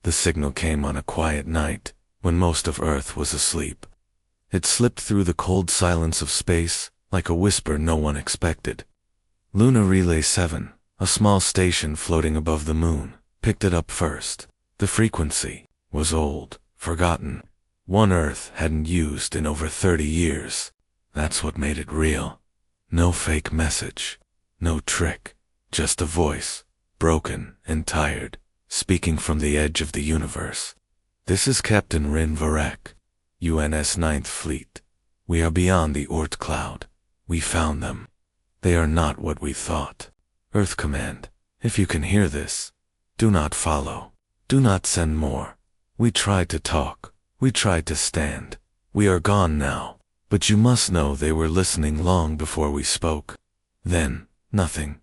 The signal came on a quiet night, when most of Earth was asleep. It slipped through the cold silence of space, like a whisper no one expected. Lunar Relay 7, a small station floating above the moon, picked it up first. The frequency was old, forgotten, one Earth hadn't used in over 30 years. That's what made it real. No fake message, no trick, just a voice, broken and tired, speaking from the edge of the universe. This is Captain Rin Varek, UNS 9th Fleet. We are beyond the Oort cloud. We found them. They are not what we thought. Earth Command, if you can hear this, do not follow. Do not send more. We tried to talk. We tried to stand. We are gone now. But you must know they were listening long before we spoke. Then, nothing.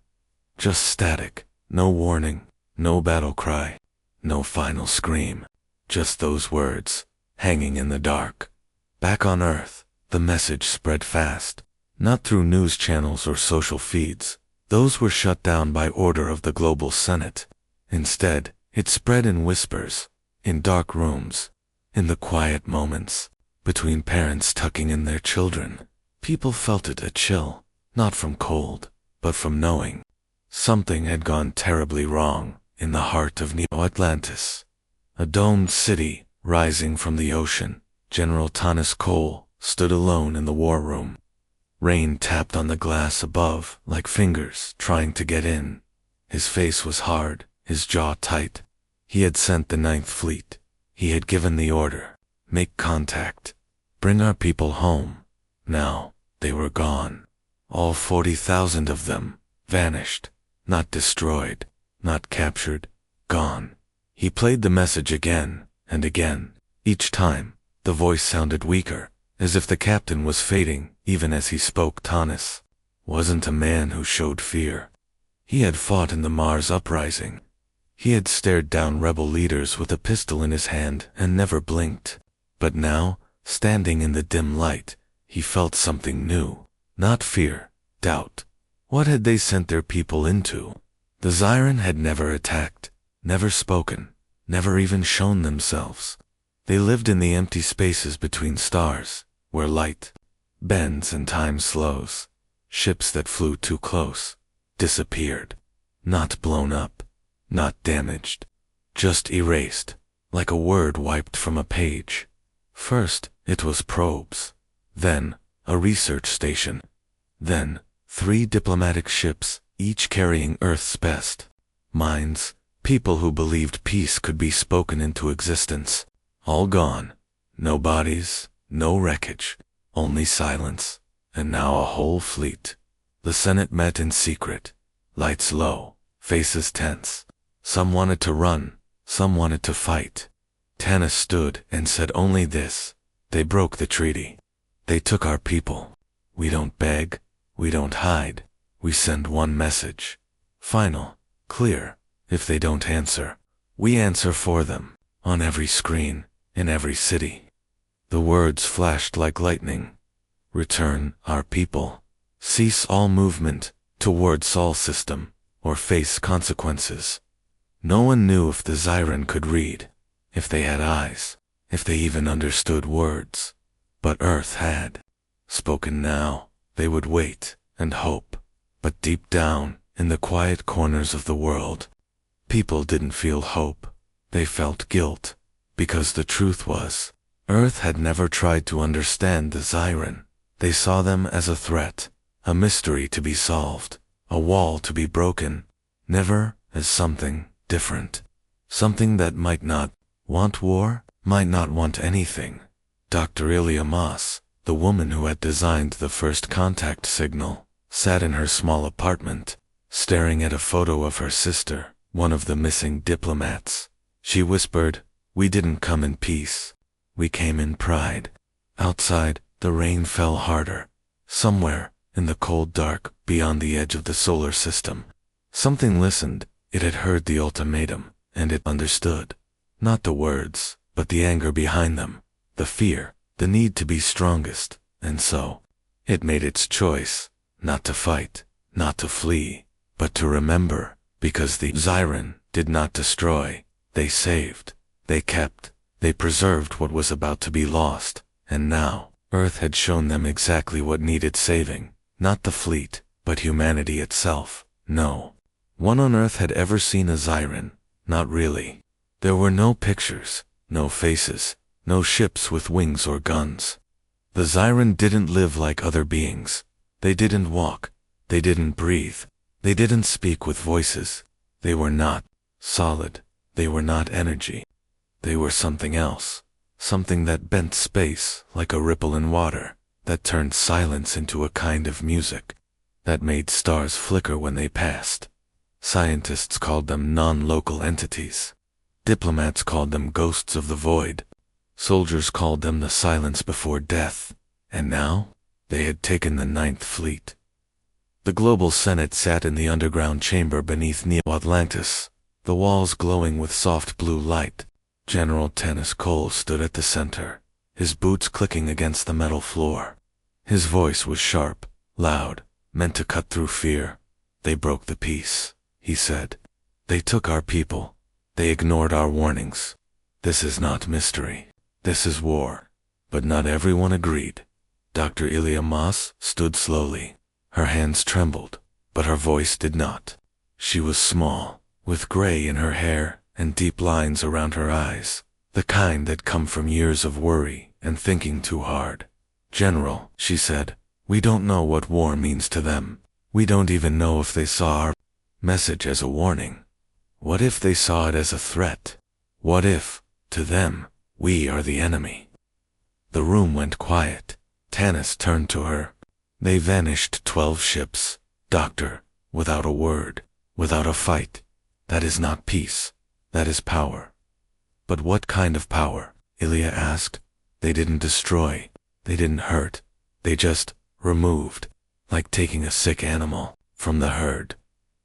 Just static. No warning. No battle cry. No final scream. Just those words, hanging in the dark. Back on Earth, the message spread fast. Not through news channels or social feeds. Those were shut down by order of the Global Senate. Instead, it spread in whispers, in dark rooms, in the quiet moments, between parents tucking in their children. People felt it a chill, not from cold, but from knowing. Something had gone terribly wrong in the heart of Neo-Atlantis. A domed city rising from the ocean. General Tanis Cole stood alone in the war room. Rain tapped on the glass above like fingers trying to get in. His face was hard, his jaw tight. He had sent the 9th Fleet. He had given the order. Make contact. Bring our people home. Now, they were gone. All 40,000 of them vanished. Not destroyed, not captured, gone. He played the message again and again. Each time, the voice sounded weaker, as if the captain was fading even as he spoke. Tanis wasn't a man who showed fear. He had fought in the Mars uprising. He had stared down rebel leaders with a pistol in his hand and never blinked. But now, standing in the dim light, he felt something new. Not fear, doubt. What had they sent their people into? The Zyran had never attacked, never spoken, never even shown themselves. They lived in the empty spaces between stars, where light bends and time slows. Ships that flew too close disappeared. Not blown up, not damaged, just erased, like a word wiped from a page. First, it was probes. Then, a research station. Then, 3 diplomatic ships, each carrying Earth's best minds, people who believed peace could be spoken into existence. All gone. No bodies, no wreckage, only silence. And now a whole fleet. The Senate met in secret. Lights low, faces tense. Some wanted to run, some wanted to fight. Tanis stood and said only this: they broke the treaty. They took our people. We don't beg, we don't hide. We send one message. Final, clear. If they don't answer, we answer for them. On every screen, in every city. The words flashed like lightning. Return our people. Cease all movement toward Sol system, or face consequences. No one knew if the Zyran could read, if they had eyes, if they even understood words. But Earth had. Spoken now, they would wait and hope. But deep down, in the quiet corners of the world, people didn't feel hope. They felt guilt. Because the truth was, Earth had never tried to understand the Zyran. They saw them as a threat, a mystery to be solved, a wall to be broken, never as something different. Something that might not want war, might not want anything. Dr. Ilya Moss, the woman who had designed the first contact signal, sat in her small apartment, staring at a photo of her sister, one of the missing diplomats. She whispered, "We didn't come in peace. We came in pride." Outside, the rain fell harder. Somewhere, in the cold dark, beyond the edge of the solar system, something listened. It had heard the ultimatum, and it understood. Not the words, but the anger behind them, the fear, the need to be strongest, and so, it made its choice, not to fight, not to flee, but to remember, because the Zyran did not destroy, they saved. They preserved what was about to be lost, and now, Earth had shown them exactly what needed saving, not the fleet, but humanity itself. No one on Earth had ever seen a Zyran, not really. There were no pictures, no faces, no ships with wings or guns. The Zyran didn't live like other beings. They didn't walk, they didn't breathe, they didn't speak with voices. They were not solid, they were not energy. They were something else, something that bent space like a ripple in water, that turned silence into a kind of music, that made stars flicker when they passed. Scientists called them non-local entities. Diplomats called them ghosts of the void. Soldiers called them the silence before death. And now, they had taken the Ninth Fleet. The Global Senate sat in the underground chamber beneath Neo Atlantis, the walls glowing with soft blue light. General Tanis Cole stood at the center, his boots clicking against the metal floor. His voice was sharp, loud, meant to cut through fear. They broke the peace, he said. They took our people. They ignored our warnings. This is not mystery. This is war. But not everyone agreed. Dr. Ilya Moss stood slowly. Her hands trembled, but her voice did not. She was small, with gray in her hair and deep lines around her eyes, the kind that come from years of worry and thinking too hard. General, she said, we don't know what war means to them. We don't even know if they saw our message as a warning. What if they saw it as a threat? What if, to them, we are the enemy? The room went quiet. Tanis turned to her. They vanished 12 ships, Doctor, without a word, without a fight. That is not peace. That is power. But what kind of power? Ilya asked. They didn't destroy. They didn't hurt. They just removed, like taking a sick animal from the herd,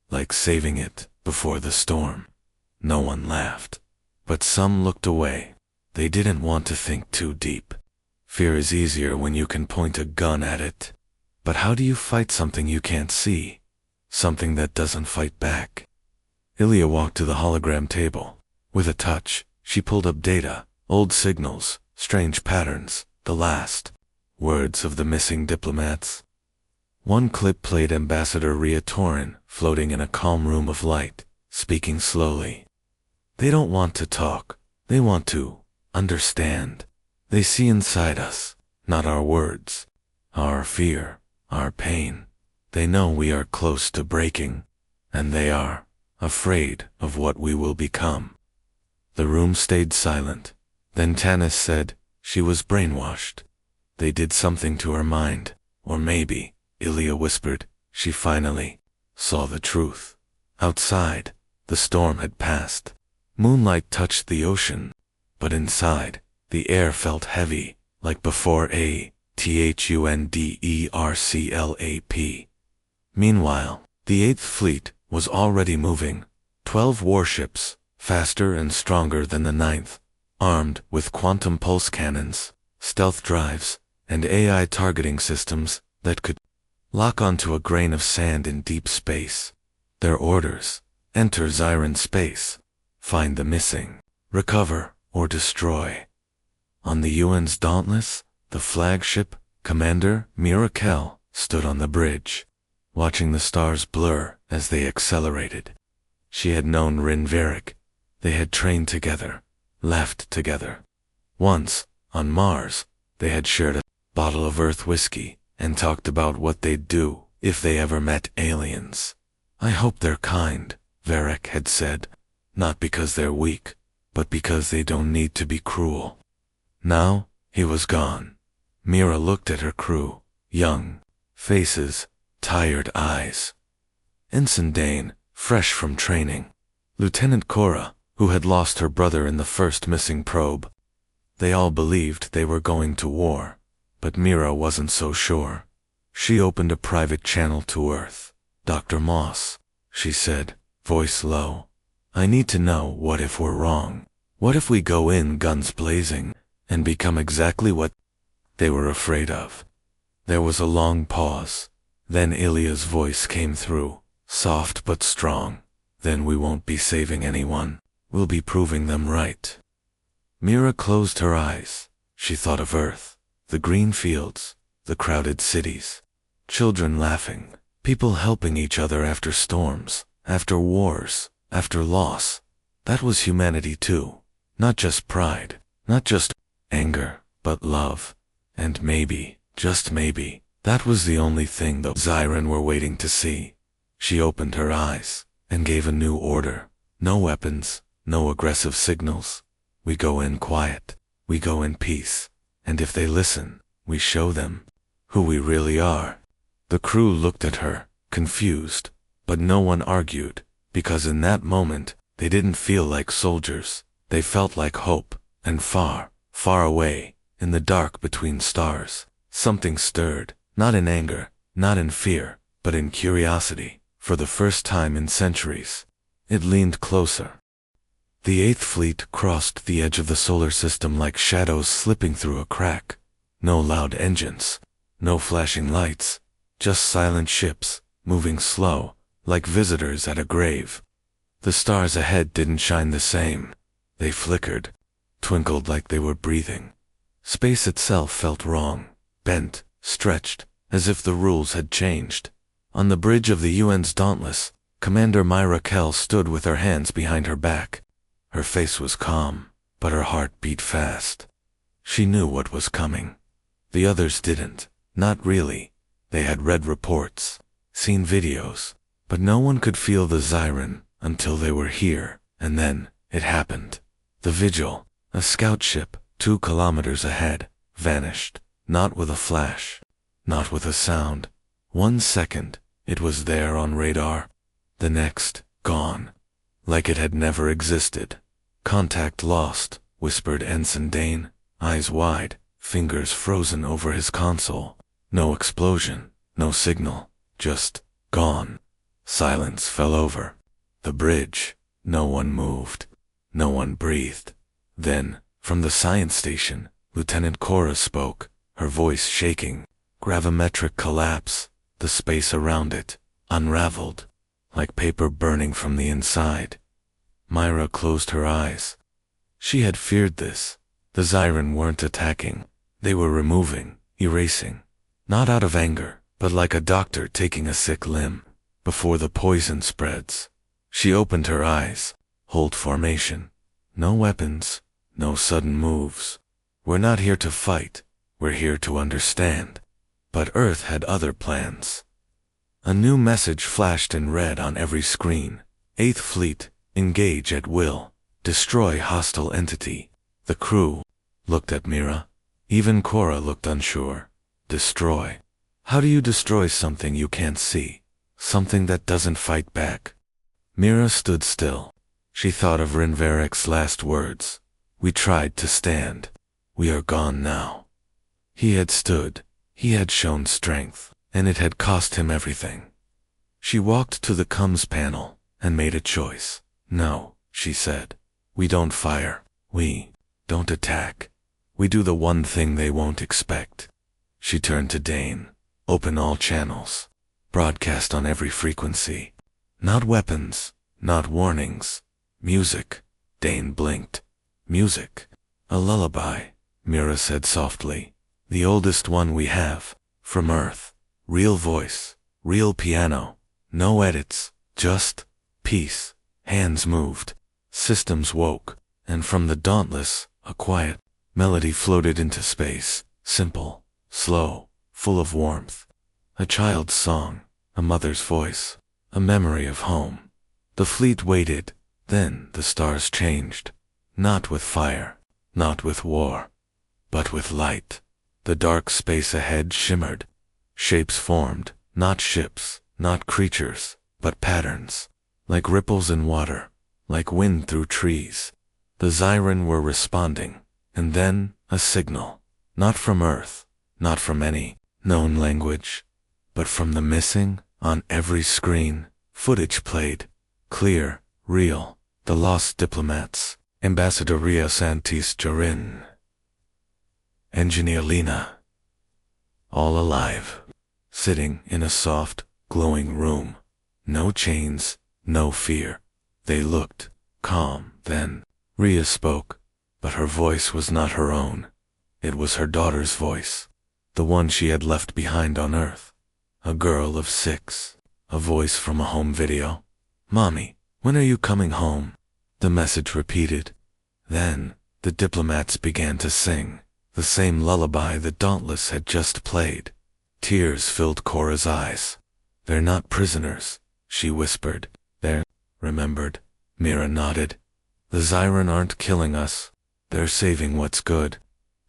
like saving it before the storm. No one laughed, but some looked away. They didn't want to think too deep. Fear is easier when you can point a gun at it. But how do you fight something you can't see? Something that doesn't fight back? Ilya walked to the hologram table. With a touch, she pulled up data, old signals, strange patterns, the last words of the missing diplomats. One clip played Ambassador Rhea Torin floating in a calm room of light, speaking slowly. They don't want to talk. They want to understand. They see inside us, not our words, our fear, our pain. They know we are close to breaking, and they are afraid of what we will become. The room stayed silent. Then Tanis said, she was brainwashed. They did something to her mind, or maybe, Ilya whispered, she finally saw the truth. Outside, the storm had passed. Moonlight touched the ocean, but inside, the air felt heavy, like before a Thunderclap. Meanwhile, the Eighth Fleet was already moving. 12 warships, faster and stronger than the Ninth, armed with quantum pulse cannons, stealth drives, and AI targeting systems that could lock onto a grain of sand in deep space. Their orders: enter Zyran space, find the missing, recover or destroy. On the UN's Dauntless, the flagship, Commander Mirakel stood on the bridge, watching the stars blur as they accelerated. She had known Rin Varric. They had trained together, laughed together. Once, on Mars, they had shared a bottle of Earth whiskey and talked about what they'd do if they ever met aliens. I hope they're kind, Varric had said, not because they're weak, but because they don't need to be cruel. Now, he was gone. Mira looked at her crew, young faces, tired eyes. Ensign Dane, fresh from training. Lieutenant Cora, who had lost her brother in the first missing probe. They all believed they were going to war, but Mira wasn't so sure. She opened a private channel to Earth. Dr. Moss, she said, voice low. I need to know what if we're wrong. What if we go in guns blazing and become exactly what they were afraid of? There was a long pause. Then Ilya's voice came through, soft but strong. Then we won't be saving anyone. We'll be proving them right. Mira closed her eyes. She thought of Earth, the green fields, the crowded cities, children laughing, people helping each other after storms, after wars, after loss. That was humanity too. Not just pride, not just anger, but love. And maybe, just maybe, that was the only thing the Zyren were waiting to see. She opened her eyes and gave a new order. No weapons, no aggressive signals. We go in quiet. We go in peace. And if they listen, we show them who we really are. The crew looked at her, confused, but no one argued, because in that moment, they didn't feel like soldiers. They felt like hope, and far, far away, in the dark between stars, something stirred, not in anger, not in fear, but in curiosity. For the first time in centuries, it leaned closer. The Eighth Fleet crossed the edge of the solar system like shadows slipping through a crack. No loud engines, no flashing lights, just silent ships, moving slow, like visitors at a grave. The stars ahead didn't shine the same. They flickered, twinkled like they were breathing. Space itself felt wrong, bent, stretched, as if the rules had changed. On the bridge of the UN's Dauntless, Commander Myra Kell stood with her hands behind her back. Her face was calm, but her heart beat fast. She knew what was coming. The others didn't, not really. They had read reports, seen videos, but no one could feel the Zyren until they were here, and then it happened. The Vigil, a scout ship 2 kilometers ahead, vanished, not with a flash, not with a sound. 1 second, it was there on radar. The next, gone. Like it had never existed. Contact lost, whispered Ensign Dane, eyes wide, fingers frozen over his console. No explosion, no signal, just gone. Silence fell over the bridge. No one moved. No one breathed. Then, from the science station, Lieutenant Cora spoke, her voice shaking. Gravimetric collapse. The space around it unraveled, like paper burning from the inside. Myra closed her eyes. She had feared this. The Zyren weren't attacking. They were removing, erasing. Not out of anger, but like a doctor taking a sick limb, before the poison spreads. She opened her eyes. Hold formation. No weapons, no sudden moves. We're not here to fight. We're here to understand. But Earth had other plans. A new message flashed in red on every screen. Eighth Fleet, engage at will. Destroy hostile entity. The crew looked at Mira. Even Cora looked unsure. Destroy. How do you destroy something you can't see? Something that doesn't fight back? Mira stood still. She thought of Rinvarek's last words. We tried to stand. We are gone now. He had stood. He had shown strength, and it had cost him everything. She walked to the comms panel and made a choice. No, she said. We don't fire. We don't attack. We do the one thing they won't expect. She turned to Dane. Open all channels. Broadcast on every frequency. Not weapons, not warnings. Music. Dane blinked. Music. A lullaby, Mira said softly. The oldest one we have, from Earth. Real voice, real piano, no edits, just peace. Hands moved, systems woke, and from the Dauntless, a quiet melody floated into space, simple, slow, full of warmth. A child's song, a mother's voice, a memory of home. The fleet waited, then the stars changed. Not with fire, not with war, but with light. The dark space ahead shimmered. Shapes formed, not ships, not creatures, but patterns. Like ripples in water, like wind through trees. The Zyren were responding, and then a signal. Not from Earth, not from any known language, but from the missing, on every screen, footage played. Clear, real, the lost diplomats. Ambassador Ria Santis Jarin. Engineer Lena. All alive. Sitting in a soft, glowing room. No chains, no fear. They looked calm. Then Ria spoke. But her voice was not her own. It was her daughter's voice, the one she had left behind on Earth. A girl of 6, a voice from a home video. "Mommy, when are you coming home?" The message repeated. Then, the diplomats began to sing, the same lullaby that Dauntless had just played. Tears filled Cora's eyes. "They're not prisoners," she whispered. "They're remembered." Mira nodded. "The Zyran aren't killing us. They're saving what's good,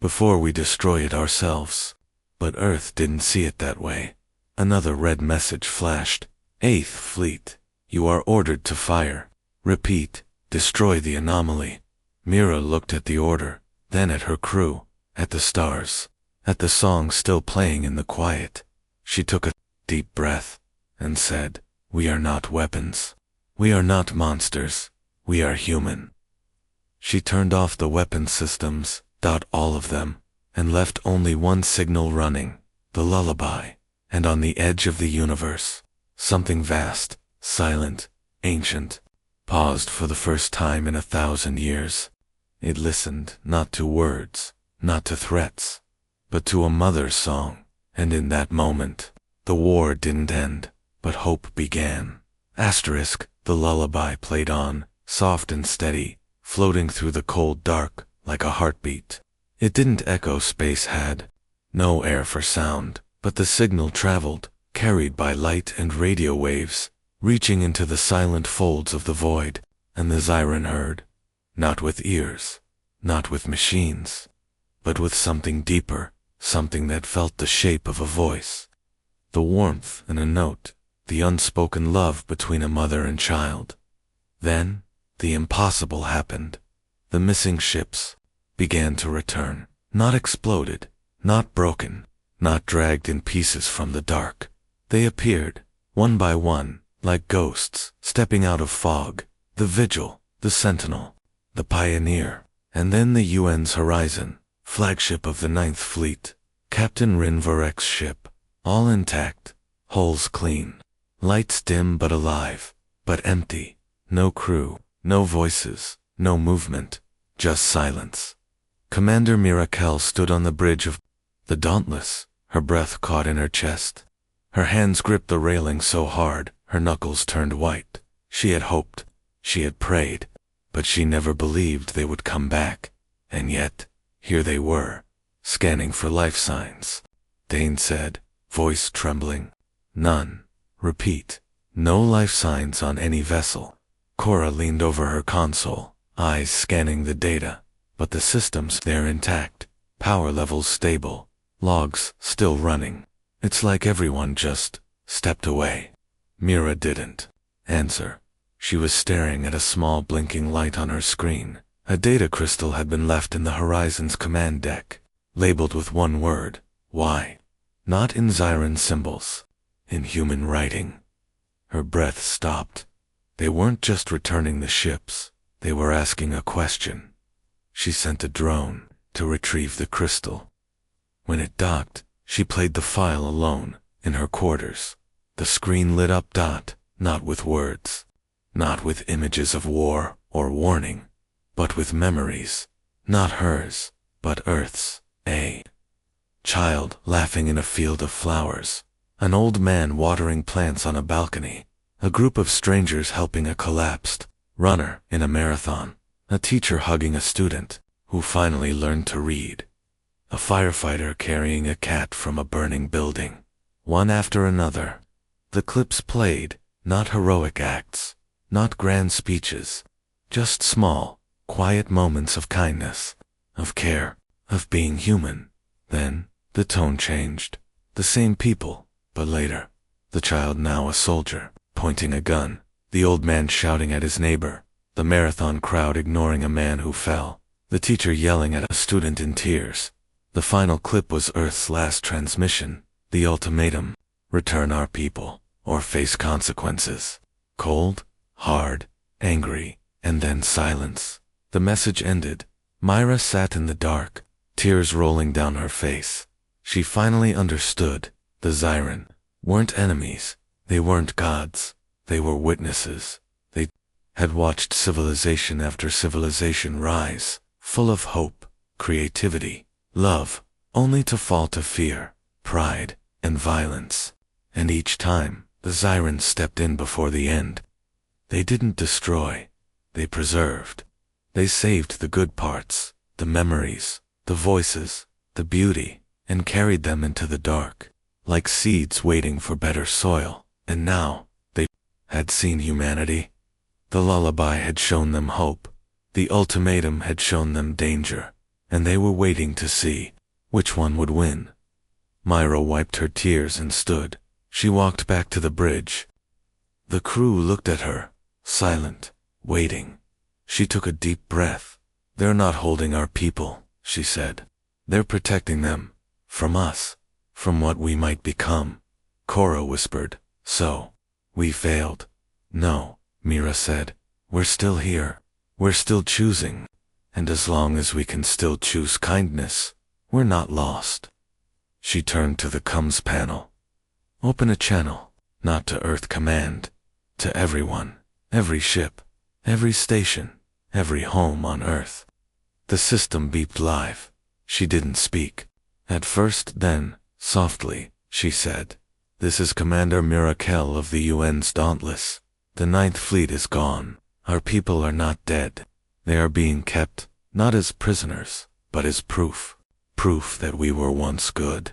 before we destroy it ourselves." But Earth didn't see it that way. Another red message flashed. "8th Fleet, you are ordered to fire. Repeat, destroy the anomaly." Mira looked at the order, then at her crew, at the stars, at the song still playing in the quiet. She took a deep breath and said, "We are not weapons. We are not monsters. We are human." She turned off the weapon systems, all of them, and left only one signal running, the lullaby. And on the edge of the universe, something vast, silent, ancient, paused for the first time in 1,000 years. It listened not to words, not to threats, but to a mother's song. And in that moment, the war didn't end, but hope began. The lullaby played on, soft and steady, floating through the cold dark like a heartbeat. It didn't echo space had. No air for sound, but the signal traveled, carried by light and radio waves, reaching into the silent folds of the void, and the Zyran heard. Not with ears, not with machines, but with something deeper, something that felt the shape of a voice. The warmth in a note, the unspoken love between a mother and child. Then, the impossible happened. The missing ships began to return, not exploded, not broken, not dragged in pieces from the dark. They appeared, one by one, like ghosts, stepping out of fog. The Vigil, the Sentinel, the Pioneer, and then the UN's Horizon, flagship of the 9th Fleet, Captain Rinvarek's ship, all intact, hulls clean, lights dim but alive, but empty, no crew, no voices, no movement, just silence. Commander Mirakel stood on the bridge of the Dauntless, her breath caught in her chest. Her hands gripped the railing so hard, her knuckles turned white. She had hoped, she had prayed, but she never believed they would come back. And yet, here they were, scanning for life signs. Dane said, voice trembling. "None. Repeat. No life signs on any vessel." Cora leaned over her console, eyes scanning the data, but the systems there intact, power levels stable, logs still running. It's like everyone just stepped away. Mira didn't answer. She was staring at a small blinking light on her screen. A data crystal had been left in the Horizon's command deck, labeled with one word, Y. Not in Zyran symbols, in human writing. Her breath stopped. They weren't just returning the ships, they were asking a question. She sent a drone to retrieve the crystal. When it docked, she played the file alone, in her quarters. The screen lit up, not with words, not with images of war or warning, but with memories, not hers, but Earth's. A child laughing in a field of flowers, an old man watering plants on a balcony, a group of strangers helping a collapsed runner in a marathon, a teacher hugging a student who finally learned to read, a firefighter carrying a cat from a burning building. One after another, the clips played, not heroic acts, not grand speeches, just small, quiet moments of kindness, of care, of being human. Then, the tone changed. The same people, but later. The child now a soldier, pointing a gun, the old man shouting at his neighbor, the marathon crowd ignoring a man who fell, the teacher yelling at a student in tears. The final clip was Earth's last transmission, the ultimatum: return our people, or face consequences. Cold, hard, angry, and then silence. The message ended. Myra sat in the dark, tears rolling down her face. She finally understood. The Zyran weren't enemies. They weren't gods. They were witnesses. They had watched civilization after civilization rise, full of hope, creativity, love, only to fall to fear, pride, and violence. And each time, the Xyrans stepped in before the end. They didn't destroy, they preserved. They saved the good parts, the memories, the voices, the beauty, and carried them into the dark, like seeds waiting for better soil. And now, they had seen humanity. The lullaby had shown them hope. The ultimatum had shown them danger, and they were waiting to see which one would win. Myra wiped her tears and stood. She walked back to the bridge. The crew looked at her, silent, waiting. She took a deep breath. "They're not holding our people," she said. "They're protecting them. From us. From what we might become." Cora whispered, "So, we failed." "No," Mira said. "We're still here. We're still choosing. And as long as we can still choose kindness, we're not lost." She turned to the comms panel. "Open a channel, not to Earth Command, to everyone, every ship, every station, every home on Earth." The system beeped live. She didn't speak. At first, then, softly, she said, "This is Commander Mirakel of the UN's Dauntless. The Ninth Fleet is gone. Our people are not dead. They are being kept, not as prisoners, but as proof. Proof that we were once good.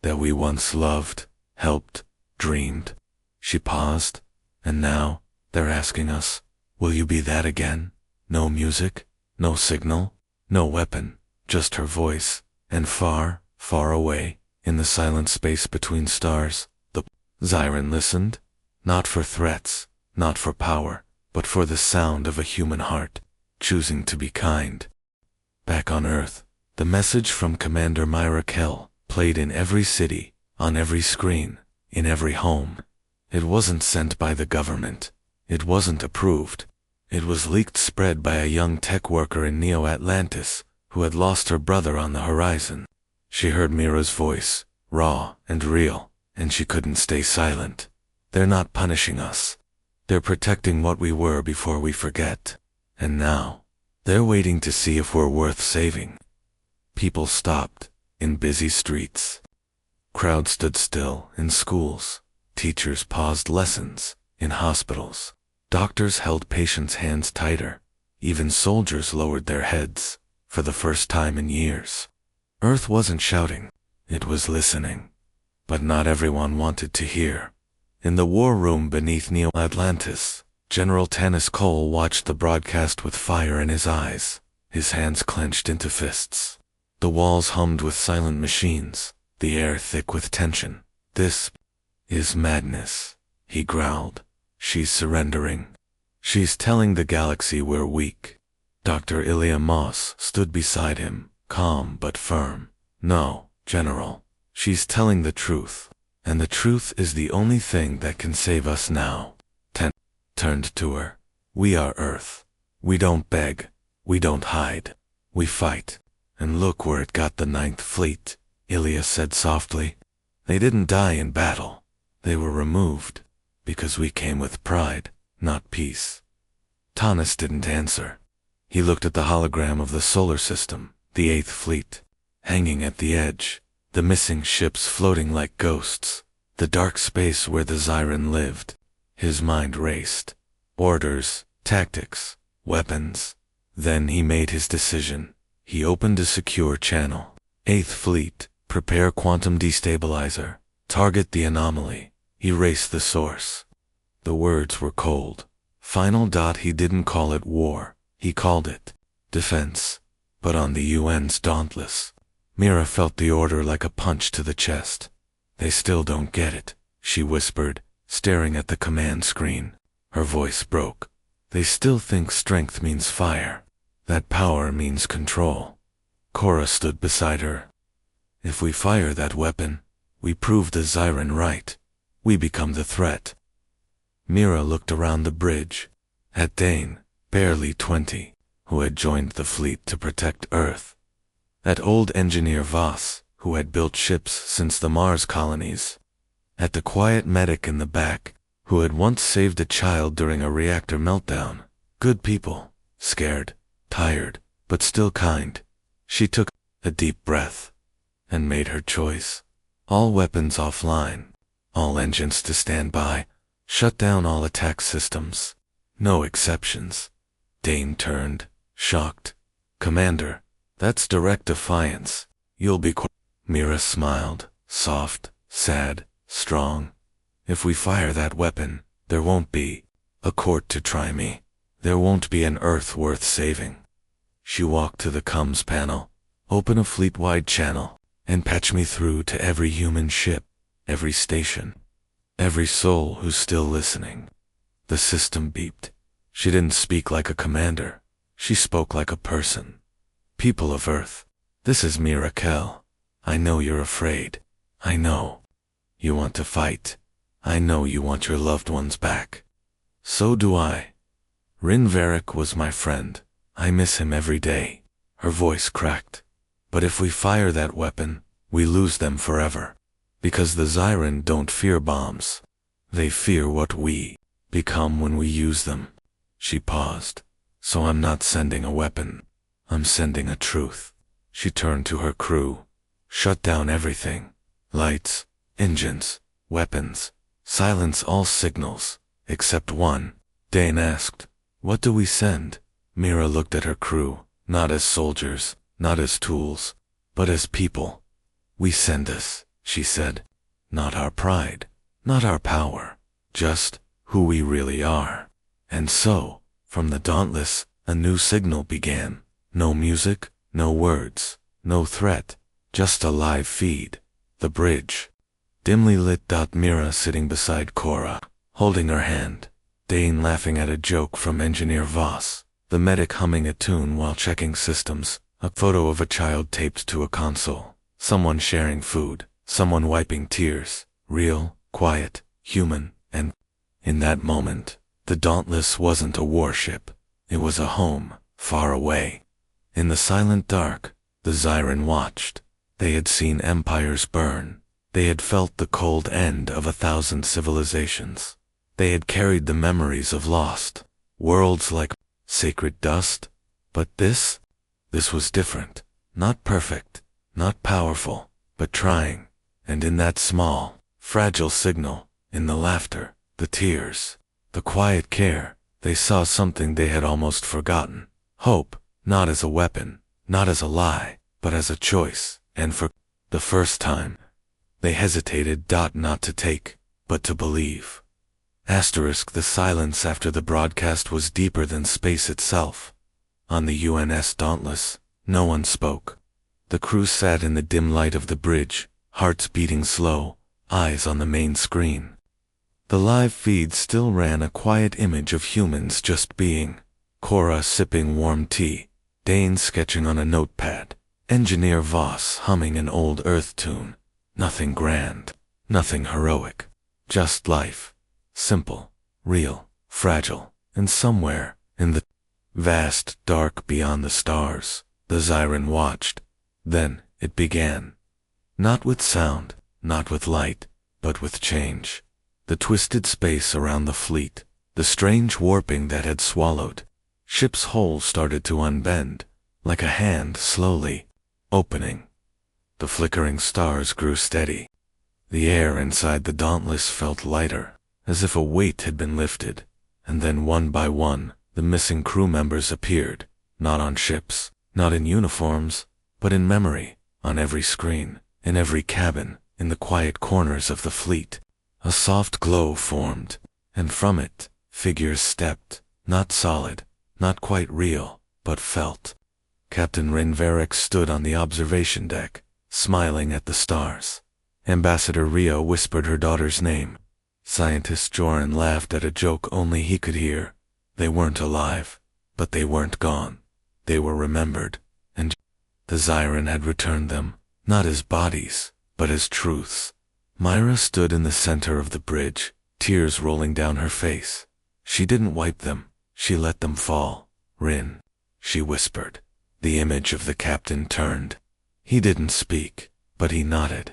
That we once loved, helped, dreamed." She paused. "And now, they're asking us, will you be that again? No music, no signal, no weapon, just her voice, and far, far away, in the silent space between stars." The Xyran listened, not for threats, not for power, but for the sound of a human heart, choosing to be kind. Back on Earth, the message from Commander Mirakel played in every city, on every screen, in every home. It wasn't sent by the government. It wasn't approved. It was leaked spread by a young tech worker in Neo-Atlantis who had lost her brother on the horizon. She heard Mira's voice, raw and real, and she couldn't stay silent. "They're not punishing us. They're protecting what we were before we forget. And now, they're waiting to see if we're worth saving." People stopped, in busy streets. Crowds stood still, in schools. Teachers paused lessons, in hospitals. Doctors held patients' hands tighter. Even soldiers lowered their heads, for the first time in years. Earth wasn't shouting, it was listening. But not everyone wanted to hear. In the war room beneath Neo-Atlantis, General Tanis Cole watched the broadcast with fire in his eyes, his hands clenched into fists. The walls hummed with silent machines, the air thick with tension. "This is madness," he growled. "She's surrendering. She's telling the galaxy we're weak." Dr. Ilya Moss stood beside him, calm but firm. "No, General. She's telling the truth. And the truth is the only thing that can save us now." Ten turned to her. "We are Earth. We don't beg. We don't hide. We fight. And look where it got the Ninth Fleet," Ilya said softly. "They didn't die in battle. They were removed. Because we came with pride, not peace." Tanis didn't answer. He looked at the hologram of the solar system, the Eighth Fleet, hanging at the edge, the missing ships floating like ghosts, the dark space where the Xyran lived. His mind raced. Orders, tactics, weapons. Then he made his decision. He opened a secure channel. "Eighth Fleet, prepare quantum destabilizer. Target the anomaly. Erase the source." The words were cold. Final. He didn't call it war. He called it defense. But on the UN's Dauntless, Mira felt the order like a punch to the chest. "They still don't get it," she whispered, staring at the command screen. Her voice broke. "They still think strength means fire. That power means control." Cora stood beside her. "If we fire that weapon, we prove the Xyran right. We become the threat." Mira looked around the bridge, at Dane, barely 20, who had joined the fleet to protect Earth. At old engineer Voss, who had built ships since the Mars colonies. At the quiet medic in the back, who had once saved a child during a reactor meltdown. Good people, scared, tired, but still kind. She took a deep breath and made her choice. All weapons offline, all engines to stand by, shut down all attack systems. No exceptions. Dane turned, shocked. Commander, that's direct defiance. You'll be Mira smiled, soft, sad, strong. If we fire that weapon, there won't be a court to try me. There won't be an Earth worth saving. She walked to the comms panel, open a fleet-wide channel, and patch me through to every human ship, every station, every soul who's still listening. The system beeped. She didn't speak like a commander. She spoke like a person. People of Earth, this is Mirakel. I know you're afraid. I know you want to fight. I know you want your loved ones back. So do I. Rin Varric was my friend. I miss him every day. Her voice cracked. But if we fire that weapon, we lose them forever. Because the Zyran don't fear bombs. They fear what we become when we use them. She paused. So I'm not sending a weapon. I'm sending a truth. She turned to her crew. Shut down everything. Lights, engines, weapons. Silence all signals, except one. Dane asked, what do we send? Mira looked at her crew, not as soldiers, not as tools, but as people. We send us, she said. Not our pride, not our power, just who we really are. And so, from the Dauntless, a new signal began. No music, no words, no threat, just a live feed. The bridge. Dimly lit. Mira sitting beside Cora, holding her hand. Dane laughing at a joke from Engineer Voss. The medic humming a tune while checking systems. A photo of a child taped to a console. Someone sharing food. Someone wiping tears. Real, quiet, human, and in that moment, the Dauntless wasn't a warship. It was a home, far away. In the silent dark, the Zyran watched. They had seen empires burn. They had felt the cold end of 1,000 civilizations. They had carried the memories of lost worlds like sacred dust. But this was different. Not perfect, not powerful, but trying. And in that small, fragile signal, in the laughter, the tears, the quiet care, they saw something they had almost forgotten. Hope, not as a weapon, not as a lie, but as a choice. And for the first time, they hesitated. Not to take, but to believe. The silence after the broadcast was deeper than space itself. On the UNS Dauntless, no one spoke. The crew sat in the dim light of the bridge, hearts beating slow, eyes on the main screen. The live feed still ran a quiet image of humans just being. Cora sipping warm tea, Dane sketching on a notepad, Engineer Voss humming an old Earth tune. Nothing grand, nothing heroic, just life. Simple, real, fragile, and somewhere, in the vast dark beyond the stars, the Zyran watched. Then, it began. Not with sound, not with light, but with change. The twisted space around the fleet, the strange warping that had swallowed. Ship's hull started to unbend, like a hand slowly opening. The flickering stars grew steady. The air inside the Dauntless felt lighter, as if a weight had been lifted. And then one by one, the missing crew members appeared, not on ships, not in uniforms, but in memory, on every screen, in every cabin, in the quiet corners of the fleet. A soft glow formed, and from it, figures stepped, not solid, not quite real, but felt. Captain Rin Varric stood on the observation deck, smiling at the stars. Ambassador Rio whispered her daughter's name. Scientist Joran laughed at a joke only he could hear. They weren't alive, but they weren't gone. They were remembered, and the Zyran had returned them, not as bodies, but as truths. Myra stood in the center of the bridge, tears rolling down her face. She didn't wipe them, she let them fall. Rin, she whispered. The image of the captain turned. He didn't speak, but he nodded.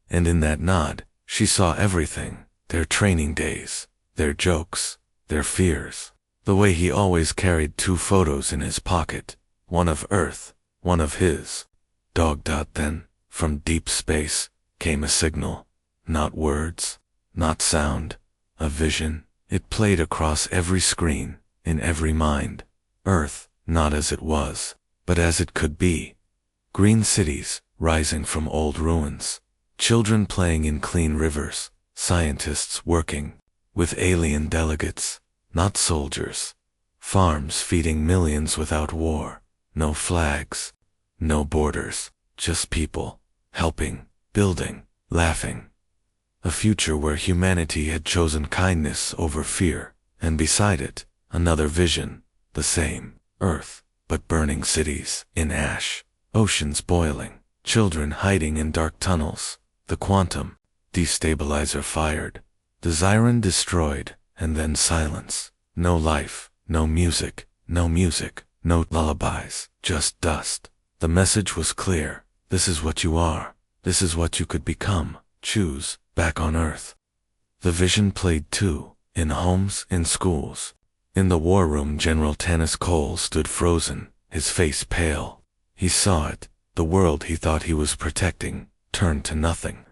And in that nod, she saw everything, their training days, their jokes, their fears. The way he always carried 2 photos in his pocket, one of Earth, one of his. Then, from deep space, came a signal. Not words, not sound, a vision. It played across every screen, in every mind. Earth, not as it was, but as it could be. Green cities, rising from old ruins. Children playing in clean rivers. Scientists working, with alien delegates, not soldiers. Farms feeding millions without war. No flags, no borders, just people, helping, building, laughing. A future where humanity had chosen kindness over fear, and beside it, another vision, the same, Earth, but burning cities, in ash, oceans boiling, children hiding in dark tunnels, the quantum destabilizer fired, the Zyron destroyed, and then silence. No life, no music, no lullabies, just dust. The message was clear. This is what you are. This is what you could become. Choose, back on Earth. The vision played too, in homes, in schools. In the war room, General Tanis Cole stood frozen, his face pale. He saw it, the world he thought he was protecting, turned to nothing.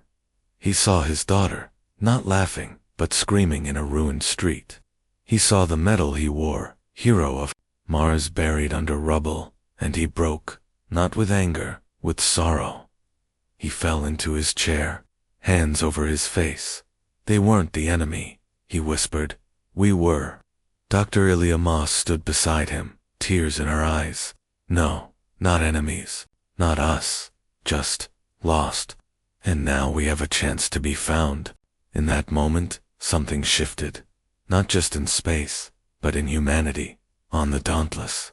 He saw his daughter, not laughing, but screaming in a ruined street. He saw the medal he wore, hero of Mars, buried under rubble, and he broke, not with anger, with sorrow. He fell into his chair, hands over his face. They weren't the enemy, he whispered. We were. Dr. Ilya Moss stood beside him, tears in her eyes. No, not enemies, not us, just lost. And now we have a chance to be found. In that moment, something shifted. Not just in space, but in humanity, on the Dauntless.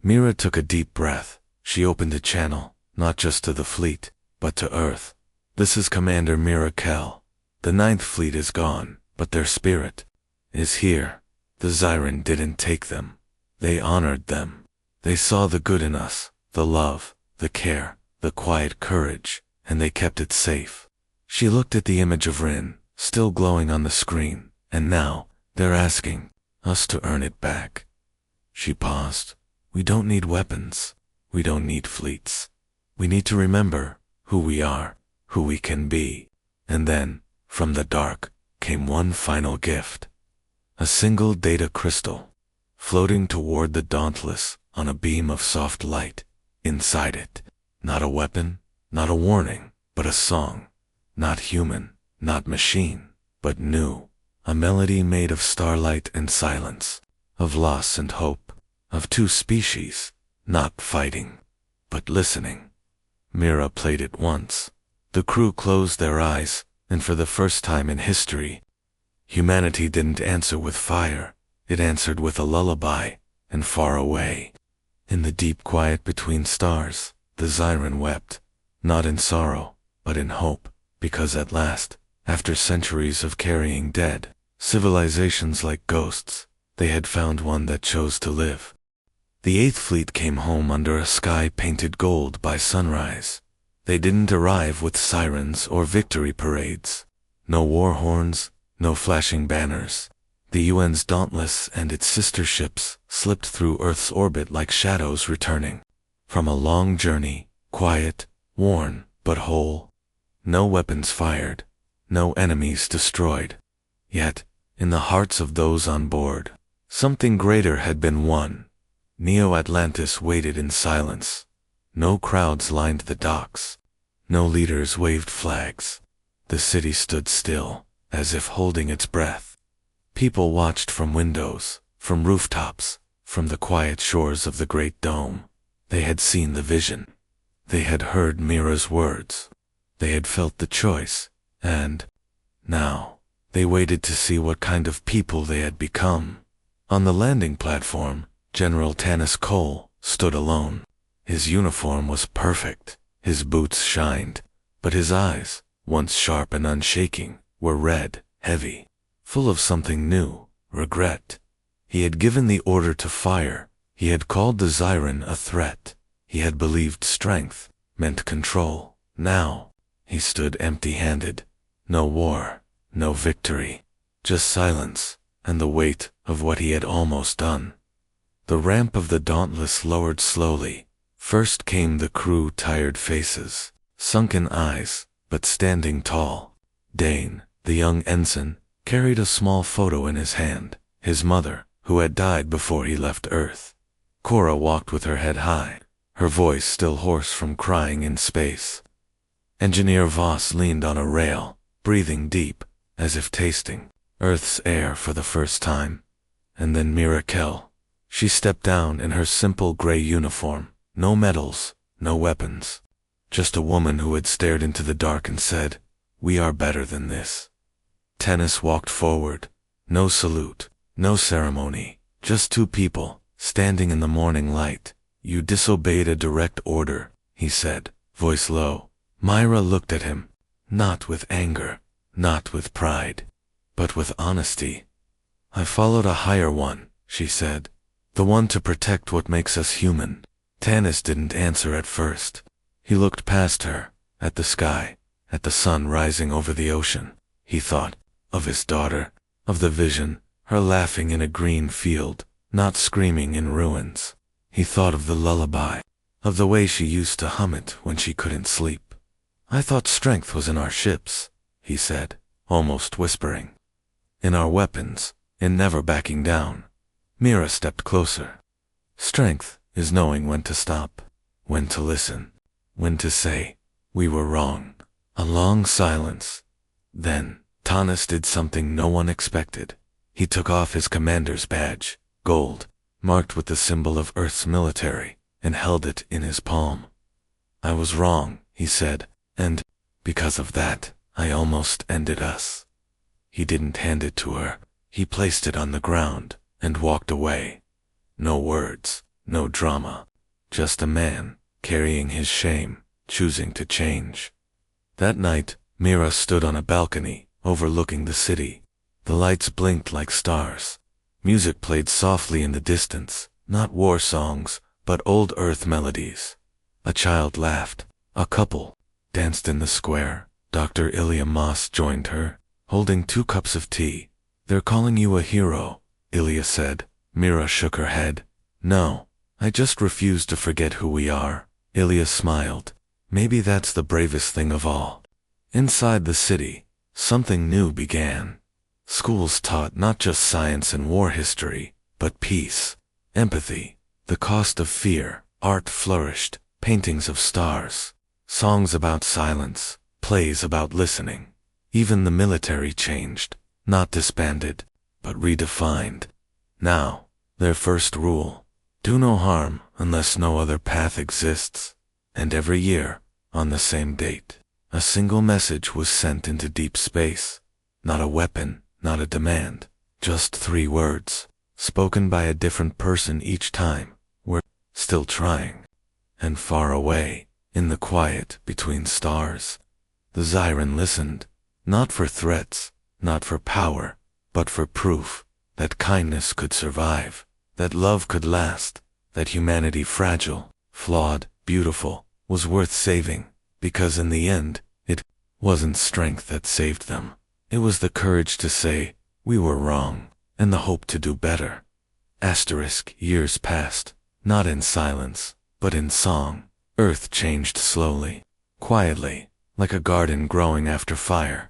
Mira took a deep breath. She opened a channel, not just to the fleet, but to Earth. This is Commander Mira Kell. The 9th Fleet is gone, but their spirit is here. The Zyron didn't take them. They honored them. They saw the good in us, the love, the care, the quiet courage, and they kept it safe. She looked at the image of Rin, still glowing on the screen, and now, they're asking us to earn it back. She paused. We don't need weapons. We don't need fleets. We need to remember who we are, who we can be. And then, from the dark, came one final gift. A single data crystal, floating toward the Dauntless on a beam of soft light. Inside it, not a weapon, not a warning, but a song. Not human, not machine, but new. A melody made of starlight and silence, of loss and hope, of two species, not fighting, but listening. Mira played it once. The crew closed their eyes, and for the first time in history, humanity didn't answer with fire, it answered with a lullaby, and far away. In the deep quiet between stars, the Zyron wept, not in sorrow, but in hope, because at last, after centuries of carrying dead, civilizations like ghosts, they had found one that chose to live. The 8th Fleet came home under a sky painted gold by sunrise. They didn't arrive with sirens or victory parades. No war horns, no flashing banners. The UN's Dauntless and its sister ships slipped through Earth's orbit like shadows returning from a long journey, quiet, worn, but whole. No weapons fired, no enemies destroyed. Yet, in the hearts of those on board, something greater had been won. Neo-Atlantis waited in silence. No crowds lined the docks. No leaders waved flags. The city stood still, as if holding its breath. People watched from windows, from rooftops, from the quiet shores of the Great Dome. They had seen the vision. They had heard Mira's words. They had felt the choice, and now they waited to see what kind of people they had become. On the landing platform, General Tanis Cole stood alone. His uniform was perfect, his boots shined, but his eyes, once sharp and unshaking, were red, heavy, full of something new, regret. He had given the order to fire. He had called the Zyron a threat. He had believed strength meant control. Now, he stood empty-handed. No war, no victory, just silence, and the weight of what he had almost done. The ramp of the Dauntless lowered slowly. First came the crew, tired faces, sunken eyes, but standing tall. Dane, the young ensign, carried a small photo in his hand, his mother, who had died before he left Earth. Cora walked with her head high, her voice still hoarse from crying in space. Engineer Voss leaned on a rail, breathing deep, as if tasting Earth's air for the first time. And then Mira Kell. She stepped down in her simple gray uniform, no medals, no weapons. Just a woman who had stared into the dark and said, "We are better than this." Tennis walked forward. No salute, no ceremony, just two people, standing in the morning light. "You disobeyed a direct order," he said, voice low. Myra looked at him, not with anger, not with pride, but with honesty. "I followed a higher one," she said. "The one to protect what makes us human." Tanis didn't answer at first. He looked past her, at the sky, at the sun rising over the ocean. He thought of his daughter, of the vision, her laughing in a green field, not screaming in ruins. He thought of the lullaby, of the way she used to hum it when she couldn't sleep. "I thought strength was in our ships," he said, almost whispering. "In our weapons, in never backing down." Mira stepped closer. "Strength is knowing when to stop, when to listen, when to say, 'We were wrong.'" A long silence. Then, Tanis did something no one expected. He took off his commander's badge, gold, marked with the symbol of Earth's military, and held it in his palm. "I was wrong," he said, "and, because of that, I almost ended us." He didn't hand it to her. He placed it on the ground, and walked away. No words, no drama, just a man, carrying his shame, choosing to change. That night, Mira stood on a balcony, overlooking the city. The lights blinked like stars. Music played softly in the distance, not war songs, but old Earth melodies. A child laughed. A couple danced in the square. Dr. Ilya Moss joined her, holding 2 cups of tea. "They're calling you a hero," Ilya said. Mira shook her head. "No, I just refuse to forget who we are." Ilya smiled. "Maybe that's the bravest thing of all." Inside the city, something new began. Schools taught not just science and war history, but peace, empathy, the cost of fear. Art flourished, paintings of stars, songs about silence, plays about listening. Even the military changed, not disbanded, but redefined. Now, their first rule: do no harm unless no other path exists. And every year, on the same date, a single message was sent into deep space. Not a weapon, not a demand, just 3 words, spoken by a different person each time. "We're still trying." And far away, in the quiet between stars, the Zyran listened, not for threats, not for power, but for proof that kindness could survive, that love could last, that humanity, fragile, flawed, beautiful, was worth saving, because in the end, it wasn't strength that saved them. It was the courage to say, "We were wrong," and the hope to do better. Years passed, not in silence, but in song. Earth changed slowly, quietly, like a garden growing after fire.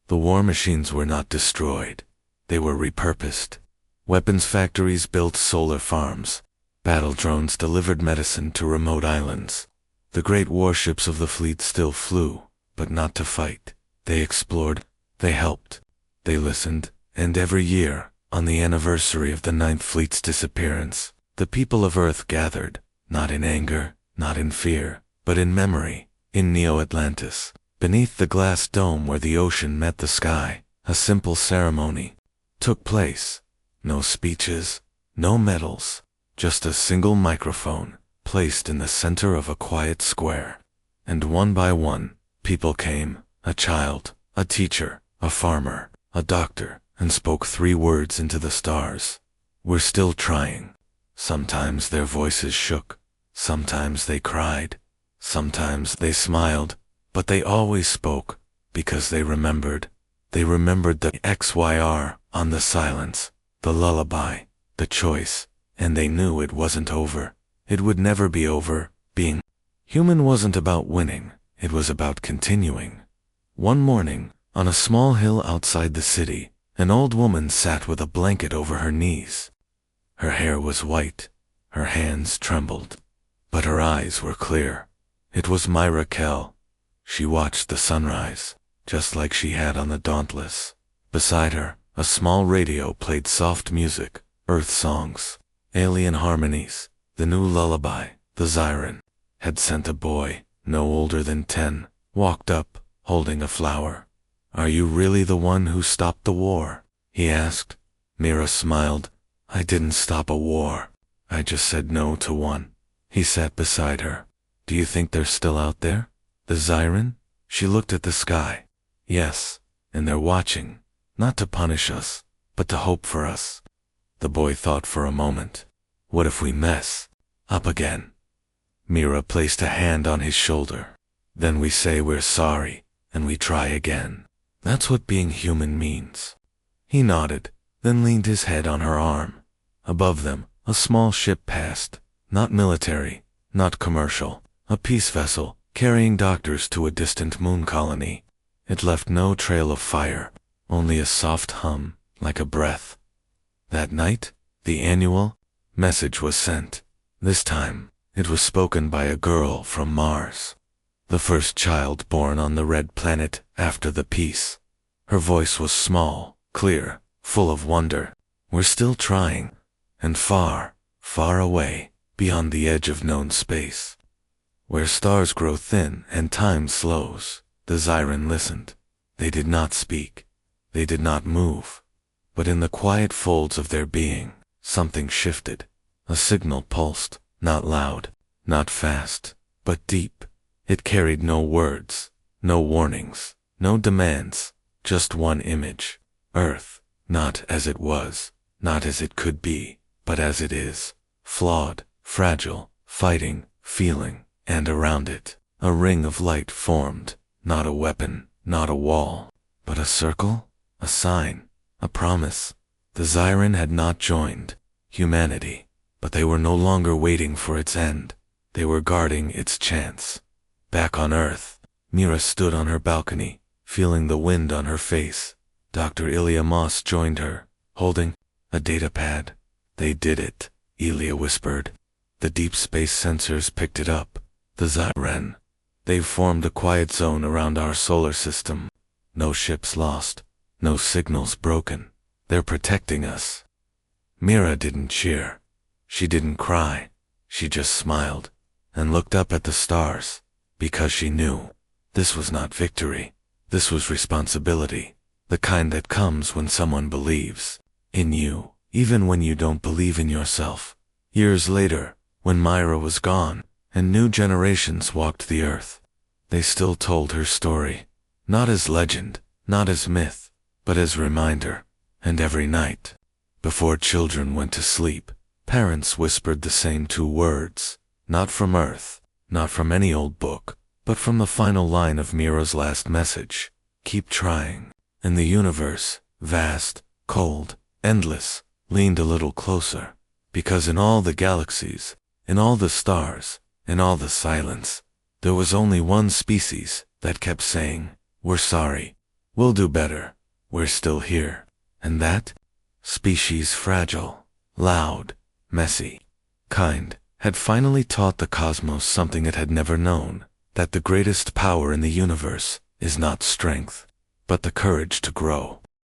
The war machines were not destroyed. They were repurposed. Weapons factories built solar farms. Battle drones delivered medicine to remote islands. The great warships of the fleet still flew, but not to fight. They explored, they helped, they listened, and every year, on the anniversary of the 9th Fleet's disappearance, the people of Earth gathered, not in anger, not in fear, but in memory, in Neo-Atlantis, beneath the glass dome where the ocean met the sky. A simple ceremony took place. No speeches, no medals, just a single microphone placed in the center of a quiet square. And one by one, people came, a child, a teacher, a farmer, a doctor, and spoke 3 words into the stars. "We're still trying." Sometimes their voices shook, sometimes they cried, sometimes they smiled, but they always spoke, because they remembered. They remembered the XYR on the silence, the lullaby, the choice, And they knew it wasn't over. It would never be over. Being human wasn't about winning, it was about continuing. One morning, on a small hill outside the city, an old woman sat with a blanket over her knees. Her hair was white, her hands trembled, but her eyes were clear. It was Myra Kell. She watched the sunrise, just like she had on the Dauntless. Beside her, a small radio played soft music, Earth songs, alien harmonies. The new lullaby, the siren, had sent a boy, no older than 10, walked up, holding a flower. "Are you really the one who stopped the war?" he asked. Mira smiled. "I didn't stop a war. I just said no to one." He sat beside her. "Do you think they're still out there? The siren?" She looked at the sky. "Yes, and they're watching, not to punish us, but to hope for us." The boy thought for a moment. "What if we mess up again?" Mira placed a hand on his shoulder. "Then we say we're sorry, and we try again. That's what being human means." He nodded, then leaned his head on her arm. Above them, a small ship passed, not military, not commercial, a peace vessel, carrying doctors to a distant moon colony. It left no trail of fire, only a soft hum, like a breath. That night, the annual message was sent. This time, it was spoken by a girl from Mars, the first child born on the red planet after the peace. Her voice was small, clear, full of wonder. "We're still trying, and far, far away, beyond the edge of known space, where stars grow thin and time slows." The siren listened. They did not speak. They did not move. But in the quiet folds of their being, something shifted. A signal pulsed, not loud, not fast, but deep. It carried no words, no warnings, no demands, just one image. Earth, not as it was, not as it could be, but as it is. Flawed, fragile, fighting, feeling, and around it, a ring of light formed, not a weapon, not a wall, but a circle, a sign, a promise. The siren had not joined humanity, but they were no longer waiting for its end. They were guarding its chance. Back on Earth, Mira stood on her balcony, feeling the wind on her face. Dr. Ilya Moss joined her, holding a data pad. "They did it," Ilya whispered. "The deep space sensors picked it up. The siren. They've formed a quiet zone around our solar system. No ships lost, no signals broken. They're protecting us." Mira didn't cheer. She didn't cry. She just smiled and looked up at the stars, because she knew this was not victory. This was responsibility, the kind that comes when someone believes in you, even when you don't believe in yourself. Years later, when Myra was gone, and new generations walked the earth, they still told her story, not as legend, not as myth, but as reminder. And every night, before children went to sleep, parents whispered the same two words, not from Earth, not from any old book, but from the final line of Mira's last message: "Keep trying." And the universe, vast, cold, endless, leaned a little closer, because in all the galaxies, in all the stars, in all the silence, there was only one species that kept saying, "We're sorry. We'll do better. We're still here." And that species, fragile, loud, messy, kind, had finally taught the cosmos something it had never known, that the greatest power in the universe is not strength, but the courage to grow.